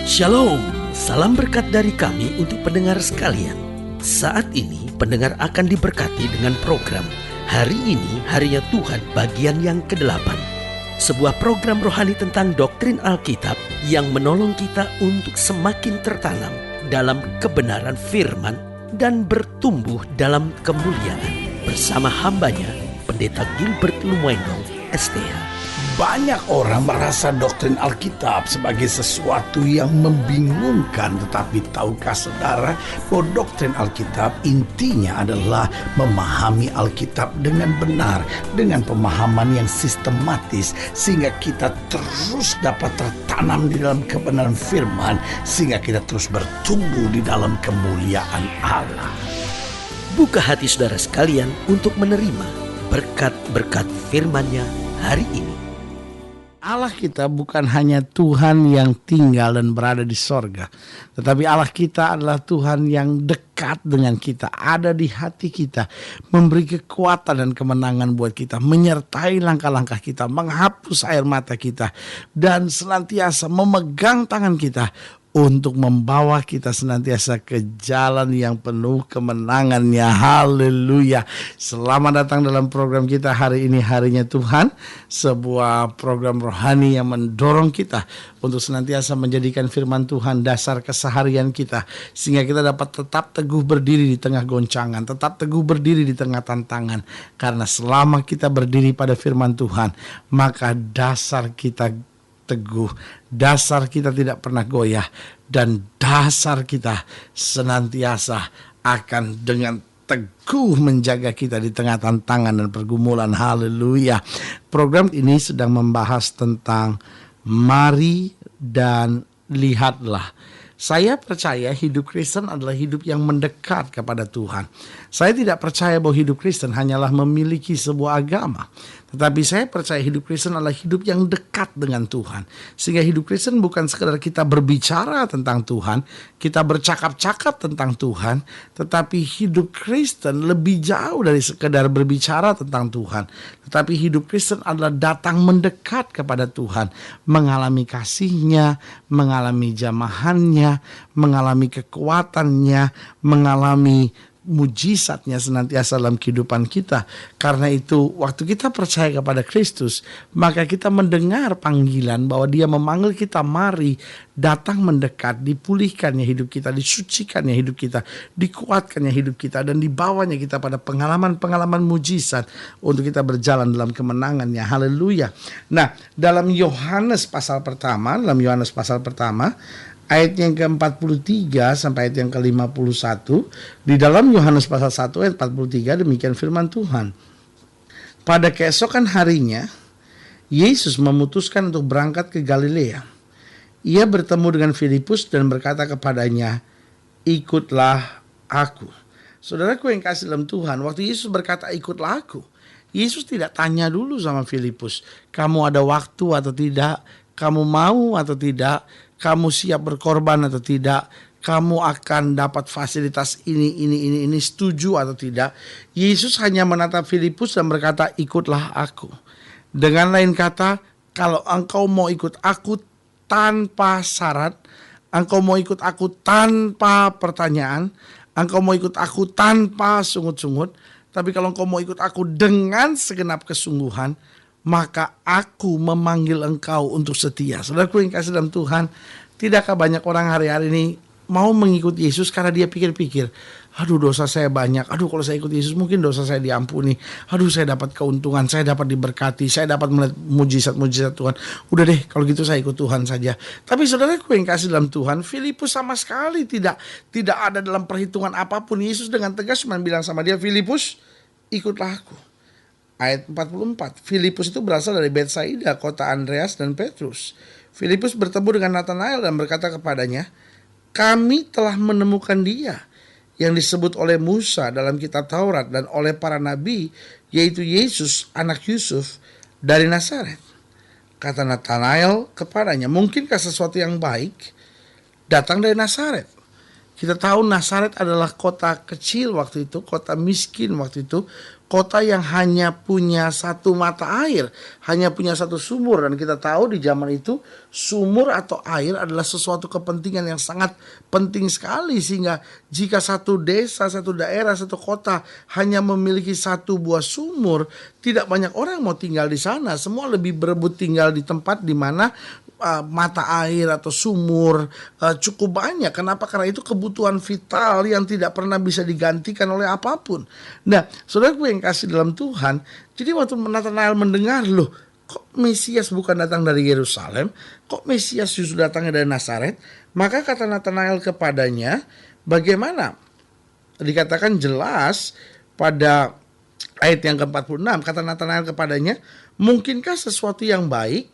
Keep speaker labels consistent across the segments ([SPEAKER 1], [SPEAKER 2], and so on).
[SPEAKER 1] Shalom, salam berkat dari kami untuk pendengar sekalian. Saat ini pendengar akan diberkati dengan program Hari Ini Harinya Tuhan bagian yang ke-8. Sebuah program rohani tentang doktrin Alkitab yang menolong kita untuk semakin tertanam dalam kebenaran firman dan bertumbuh dalam kemuliaan. Bersama hambanya, Pendeta Gilbert Lumwendong, STH.
[SPEAKER 2] Banyak orang merasa doktrin Alkitab sebagai sesuatu yang membingungkan. Tetapi tahukah saudara bahwa doktrin Alkitab intinya adalah memahami Alkitab dengan benar, dengan pemahaman yang sistematis, sehingga kita terus dapat tertanam di dalam kebenaran firman, sehingga kita terus bertumbuh di dalam kemuliaan Allah.
[SPEAKER 1] Buka hati saudara sekalian untuk menerima berkat-berkat firman-Nya hari ini.
[SPEAKER 2] Allah kita bukan hanya Tuhan yang tinggal dan berada di sorga, tetapi Allah kita adalah Tuhan yang dekat dengan kita, ada di hati kita, memberi kekuatan dan kemenangan buat kita, menyertai langkah-langkah kita, menghapus air mata kita, dan senantiasa memegang tangan kita untuk membawa kita senantiasa ke jalan yang penuh kemenangannya. Haleluya. Selamat datang dalam program kita Hari Ini Harinya Tuhan, sebuah program rohani yang mendorong kita untuk senantiasa menjadikan firman Tuhan dasar keseharian kita, sehingga kita dapat tetap teguh berdiri di tengah goncangan, tetap teguh berdiri di tengah tantangan. Karena selama kita berdiri pada firman Tuhan, maka dasar kita teguh, dasar kita tidak pernah goyah, dan dasar kita senantiasa akan dengan teguh menjaga kita di tengah tantangan dan pergumulan. Haleluya. Program ini sedang membahas tentang mari dan lihatlah. Saya percaya hidup Kristen adalah hidup yang mendekat kepada Tuhan. Saya tidak percaya bahwa hidup Kristen hanyalah memiliki sebuah agama, tetapi saya percaya hidup Kristen adalah hidup yang dekat dengan Tuhan. Sehingga hidup Kristen bukan sekedar kita berbicara tentang Tuhan, kita bercakap-cakap tentang Tuhan, tetapi hidup Kristen lebih jauh dari sekedar berbicara tentang Tuhan. Tetapi hidup Kristen adalah datang mendekat kepada Tuhan, mengalami kasih-Nya, mengalami jamahan-Nya, mengalami kekuatan-Nya, mengalami mujizatnya senantiasa dalam kehidupan kita. Karena itu waktu kita percaya kepada Kristus, maka kita mendengar panggilan bahwa Dia memanggil kita, mari datang mendekat, dipulihkannya hidup kita, disucikannya hidup kita, dikuatkannya hidup kita, dan dibawanya kita pada pengalaman-pengalaman mujizat untuk kita berjalan dalam kemenangannya. Haleluya. Nah, dalam Yohanes pasal pertama, ayat yang ke-43 sampai ayat yang ke-51, di dalam Yohanes pasal 1 ayat 43 demikian firman Tuhan. Pada keesokan harinya, Yesus memutuskan untuk berangkat ke Galilea. Ia bertemu dengan Filipus dan berkata kepadanya, ikutlah aku. Saudaraku yang kasih dalam Tuhan, waktu Yesus berkata ikutlah aku, Yesus tidak tanya dulu sama Filipus, kamu ada waktu atau tidak, kamu mau atau tidak, kamu siap berkorban atau tidak, kamu akan dapat fasilitas ini, setuju atau tidak. Yesus hanya menatap Filipus dan berkata, ikutlah aku. Dengan lain kata, kalau engkau mau ikut aku tanpa syarat, engkau mau ikut aku tanpa pertanyaan, engkau mau ikut aku tanpa sungut-sungut, tapi kalau engkau mau ikut aku dengan segenap kesungguhan, maka aku memanggil engkau untuk setia. Saudaraku yang kasih dalam Tuhan, tidakkah banyak orang hari-hari ini mau mengikuti Yesus karena dia pikir-pikir, aduh dosa saya banyak, aduh kalau saya ikut Yesus mungkin dosa saya diampuni, aduh saya dapat keuntungan, saya dapat diberkati, saya dapat melihat mujizat-mujizat Tuhan. Udah deh kalau gitu saya ikut Tuhan saja. Tapi saudaraku yang kasih dalam Tuhan, Filipus sama sekali tidak ada dalam perhitungan apapun. Yesus dengan tegas cuma bilang sama dia, Filipus ikutlah aku. Ayat 44, Filipus itu berasal dari Betsaida, kota Andreas dan Petrus. Filipus bertemu dengan Nathanael dan berkata kepadanya, kami telah menemukan Dia yang disebut oleh Musa dalam kitab Taurat dan oleh para nabi, yaitu Yesus anak Yusuf dari Nazaret. Kata Nathanael kepadanya, mungkinkah sesuatu yang baik datang dari Nazaret? Kita tahu Nazaret adalah kota kecil waktu itu, kota miskin waktu itu, kota yang hanya punya satu mata air, hanya punya satu sumur. Dan kita tahu di zaman itu sumur atau air adalah sesuatu kepentingan yang sangat penting sekali, sehingga jika satu desa, satu daerah, satu kota hanya memiliki satu buah sumur, tidak banyak orang mau tinggal di sana. Semua lebih berebut tinggal di tempat di mana mata air atau sumur cukup banyak. Kenapa? Karena itu kebutuhan vital yang tidak pernah bisa digantikan oleh apapun. Nah, saudaraku yang kasih dalam Tuhan, jadi waktu Natanael mendengar, loh, kok Mesias bukan datang dari Yerusalem, kok Mesias justru datangnya dari Nazaret, maka kata Natanael kepadanya, bagaimana? Dikatakan jelas pada ayat yang ke-46, kata Natanael kepadanya, mungkinkah sesuatu yang baik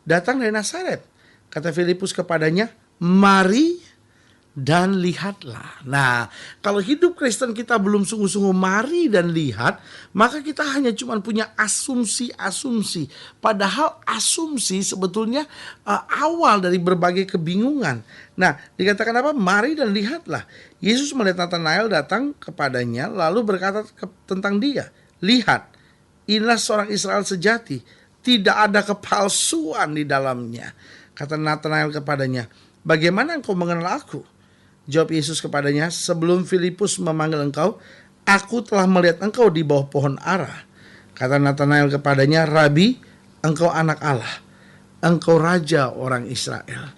[SPEAKER 2] datang dari Nazaret? Kata Filipus kepadanya, mari dan lihatlah. Nah, kalau hidup Kristen kita belum sungguh-sungguh mari dan lihat, maka kita hanya cuma punya asumsi-asumsi. Padahal asumsi sebetulnya awal dari berbagai kebingungan. Nah, dikatakan apa? Mari dan lihatlah. Yesus melihat Natanael datang kepadanya, lalu berkata tentang dia, lihat, inilah seorang Israel sejati, tidak ada kepalsuan di dalamnya. Kata Natanael kepadanya, bagaimana engkau mengenal aku? Jawab Yesus kepadanya, sebelum Filipus memanggil engkau, aku telah melihat engkau di bawah pohon ara. Kata Natanael kepadanya, Rabi, engkau anak Allah, engkau raja orang Israel.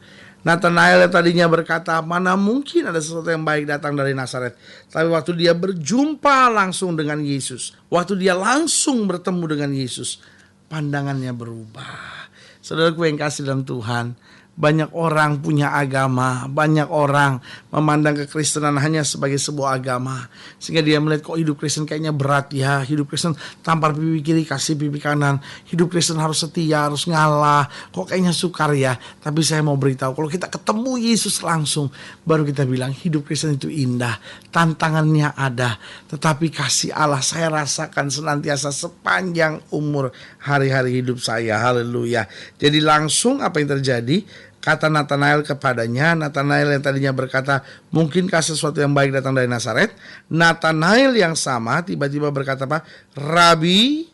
[SPEAKER 2] Natanael yang tadinya berkata, mana mungkin ada sesuatu yang baik datang dari Nazaret. Tapi waktu dia berjumpa langsung dengan Yesus, waktu dia langsung bertemu dengan Yesus, pandangannya berubah. Saudaraku yang kasih dalam Tuhan, banyak orang punya agama, banyak orang memandang kekristenan hanya sebagai sebuah agama, sehingga dia melihat kok hidup Kristen kayaknya berat ya, hidup Kristen tampar pipi kiri kasih pipi kanan, hidup Kristen harus setia, harus ngalah, kok kayaknya sukar ya. Tapi saya mau beritahu, kalau kita ketemu Yesus langsung, baru kita bilang hidup Kristen itu indah, tantangannya ada, tetapi kasih Allah saya rasakan senantiasa sepanjang umur hari-hari hidup saya. Haleluya. Jadi langsung apa yang terjadi? Kata Natanael kepadanya, Natanael yang tadinya berkata, mungkinkah sesuatu yang baik datang dari Nazaret? Natanael yang sama tiba-tiba berkata apa? Rabi,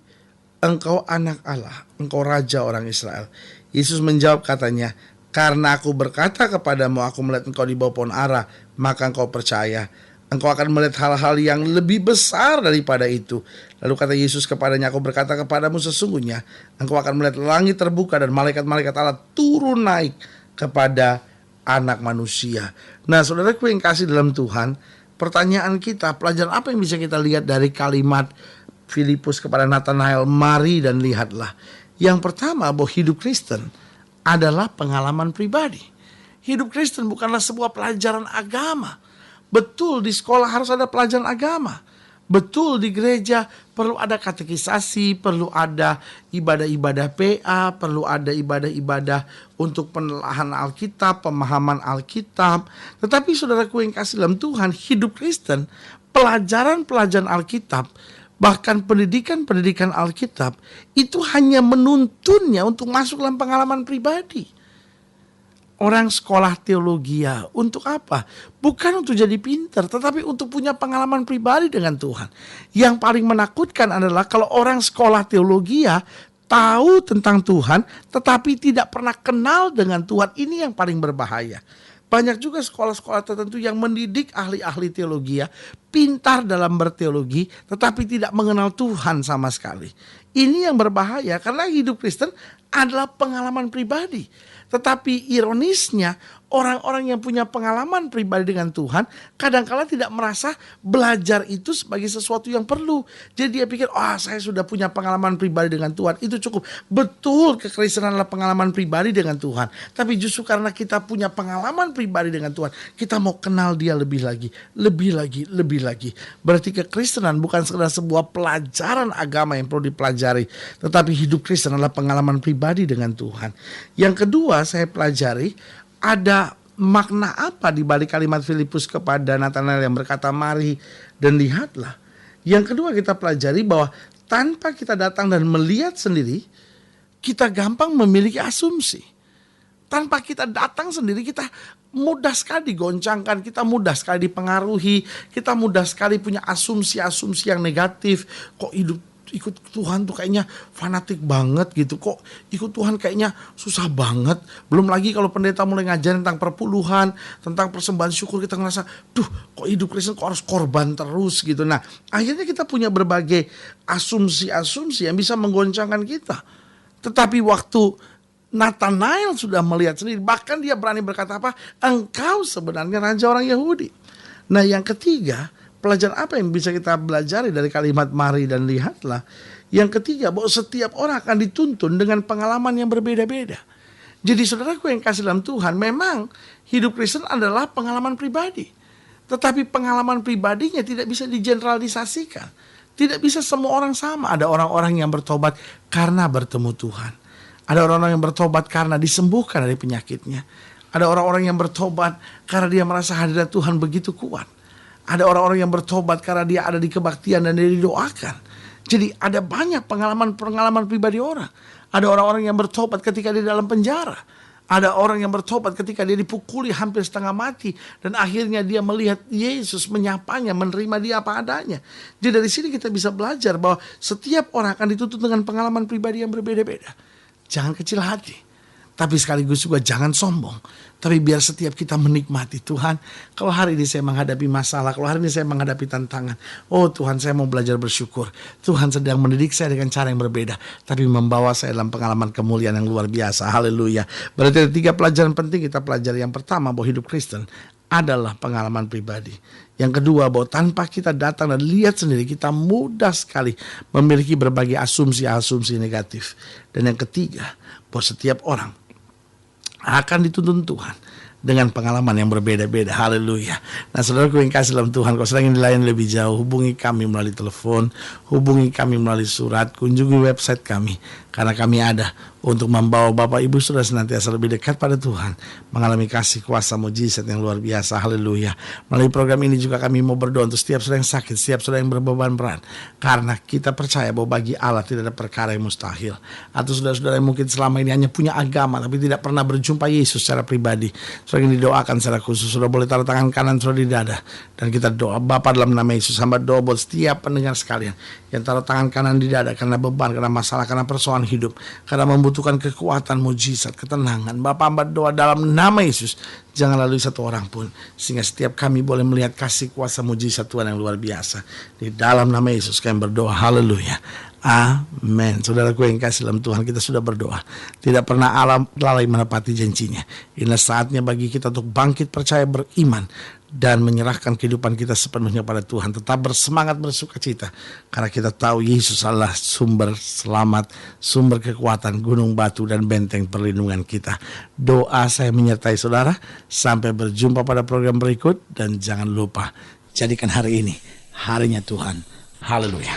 [SPEAKER 2] engkau anak Allah, engkau raja orang Israel. Yesus menjawab katanya, karena aku berkata kepadamu, aku melihat engkau di bawah pohon ara, maka engkau percaya. Engkau akan melihat hal-hal yang lebih besar daripada itu. Lalu kata Yesus kepadanya, aku berkata kepadamu sesungguhnya, engkau akan melihat langit terbuka dan malaikat-malaikat Allah turun naik kepada anak manusia. Nah, saudaraku yang kasih dalam Tuhan, pertanyaan kita, pelajaran apa yang bisa kita lihat dari kalimat Filipus kepada Natanael, mari dan lihatlah. Yang pertama, bahwa hidup Kristen adalah pengalaman pribadi. Hidup Kristen bukanlah sebuah pelajaran agama. Betul di sekolah harus ada pelajaran agama. Betul di gereja perlu ada katekisasi, perlu ada ibadah-ibadah PA, perlu ada ibadah-ibadah untuk penelaahan Alkitab, pemahaman Alkitab. Tetapi saudaraku yang kasih dalam Tuhan, hidup Kristen, pelajaran-pelajaran Alkitab, bahkan pendidikan-pendidikan Alkitab, itu hanya menuntunnya untuk masuk dalam pengalaman pribadi. Orang sekolah teologi untuk apa? Bukan untuk jadi pintar, tetapi untuk punya pengalaman pribadi dengan Tuhan. Yang paling menakutkan adalah kalau orang sekolah teologi tahu tentang Tuhan, tetapi tidak pernah kenal dengan Tuhan. Ini yang paling berbahaya. Banyak juga sekolah-sekolah tertentu yang mendidik ahli-ahli teologi pintar dalam berteologi, tetapi tidak mengenal Tuhan sama sekali. Ini yang berbahaya karena hidup Kristen adalah pengalaman pribadi. Tetapi ironisnya, orang-orang yang punya pengalaman pribadi dengan Tuhan kadang-kala tidak merasa belajar itu sebagai sesuatu yang perlu. Jadi dia pikir, saya sudah punya pengalaman pribadi dengan Tuhan, itu cukup. Betul, kekristenan adalah pengalaman pribadi dengan Tuhan. Tapi justru karena kita punya pengalaman pribadi dengan Tuhan, kita mau kenal dia lebih lagi, lebih lagi, lebih lagi. Berarti kekristenan bukan sekedar sebuah pelajaran agama yang perlu dipelajari, tetapi hidup Kristen adalah pengalaman pribadi dengan Tuhan. Yang kedua, saya pelajari ada makna apa di balik kalimat Filipus kepada Natanael yang berkata mari dan lihatlah. Yang kedua kita pelajari bahwa tanpa kita datang dan melihat sendiri, kita gampang memiliki asumsi. Tanpa kita datang sendiri, kita mudah sekali digoncangkan, kita mudah sekali dipengaruhi, kita mudah sekali punya asumsi-asumsi yang negatif. Kok ikut Tuhan tuh kayaknya fanatik banget gitu, kok ikut Tuhan kayaknya susah banget. Belum lagi kalau pendeta mulai ngajarin tentang perpuluhan, tentang persembahan syukur, kita ngerasa, kok hidup Kristen kok harus korban terus gitu. Nah, akhirnya kita punya berbagai asumsi-asumsi yang bisa menggoncangkan kita. Tetapi waktu Nathanael sudah melihat sendiri, bahkan dia berani berkata apa? Engkau sebenarnya raja orang Yahudi. Nah, yang ketiga, pelajaran apa yang bisa kita pelajari dari kalimat mari dan lihatlah? Yang ketiga, bahwa setiap orang akan dituntun dengan pengalaman yang berbeda-beda. Jadi saudaraku yang kasih dalam Tuhan, memang hidup Kristen adalah pengalaman pribadi. Tetapi pengalaman pribadinya tidak bisa digeneralisasikan. Tidak bisa semua orang sama. Ada orang-orang yang bertobat karena bertemu Tuhan. Ada orang-orang yang bertobat karena disembuhkan dari penyakitnya. Ada orang-orang yang bertobat karena dia merasa hadirat Tuhan begitu kuat. Ada orang-orang yang bertobat karena dia ada di kebaktian dan dia didoakan. Jadi ada banyak pengalaman-pengalaman pribadi orang. Ada orang-orang yang bertobat ketika dia dalam penjara. Ada orang yang bertobat ketika dia dipukuli hampir setengah mati. Dan akhirnya dia melihat Yesus menyapanya, menerima dia apa adanya. Jadi dari sini kita bisa belajar bahwa setiap orang akan dituntut dengan pengalaman pribadi yang berbeda-beda. Jangan kecil hati, tapi sekaligus juga jangan sombong. Tapi biar setiap kita menikmati Tuhan. Kalau hari ini saya menghadapi masalah, kalau hari ini saya menghadapi tantangan, oh Tuhan, saya mau belajar bersyukur. Tuhan sedang mendidik saya dengan cara yang berbeda, tapi membawa saya dalam pengalaman kemuliaan yang luar biasa. Haleluya. Berarti ada 3 pelajaran penting kita pelajari. Yang pertama, bahwa hidup Kristen adalah pengalaman pribadi. Yang kedua, bahwa tanpa kita datang dan lihat sendiri, kita mudah sekali memiliki berbagai asumsi-asumsi negatif. Dan yang ketiga, bahwa setiap orang akan dituntun Tuhan dengan pengalaman yang berbeda-beda. Haleluya. Nah, saudaraku yang kasih dalam Tuhan, kalau sedang dilayani lebih jauh, hubungi kami melalui telepon, hubungi kami melalui surat, kunjungi website kami, karena kami ada untuk membawa Bapak Ibu Saudara senantiasa lebih dekat pada Tuhan, mengalami kasih kuasa mujizat yang luar biasa. Haleluya. Melalui program ini juga kami mau berdoa untuk setiap saudara yang sakit, setiap saudara yang berbeban berat, karena kita percaya bahwa bagi Allah tidak ada perkara yang mustahil. Atau saudara-saudara yang mungkin selama ini hanya punya agama tapi tidak pernah berjumpa Yesus secara pribadi, saudara yang didoakan secara khusus, saudara boleh taruh tangan kanan saudara di dada, dan kita doa. Bapa, dalam nama Yesus, hamba doa buat setiap pendengar sekalian yang taruh tangan kanan di dada karena beban, karena masalah, karena persoalan hidup, karena membutuhkan kekuatan, mujizat, ketenangan. Bapak, hamba doa dalam nama Yesus, jangan lalui satu orang pun, sehingga setiap kami boleh melihat kasih kuasa mujizat Tuhan yang luar biasa. Di dalam nama Yesus kami berdoa. Haleluya. Amin. Saudaraku yang kasih dalam Tuhan, kita sudah berdoa. Tidak pernah Allah lalai menepati janjinya. Inilah saatnya bagi kita untuk bangkit percaya, beriman, dan menyerahkan kehidupan kita sepenuhnya pada Tuhan. Tetap bersemangat, bersuka cita, karena kita tahu Yesus adalah sumber selamat, sumber kekuatan, gunung batu, dan benteng perlindungan kita. Doa saya menyertai saudara. Sampai berjumpa pada program berikut. Dan jangan lupa, jadikan hari ini harinya Tuhan. Haleluya.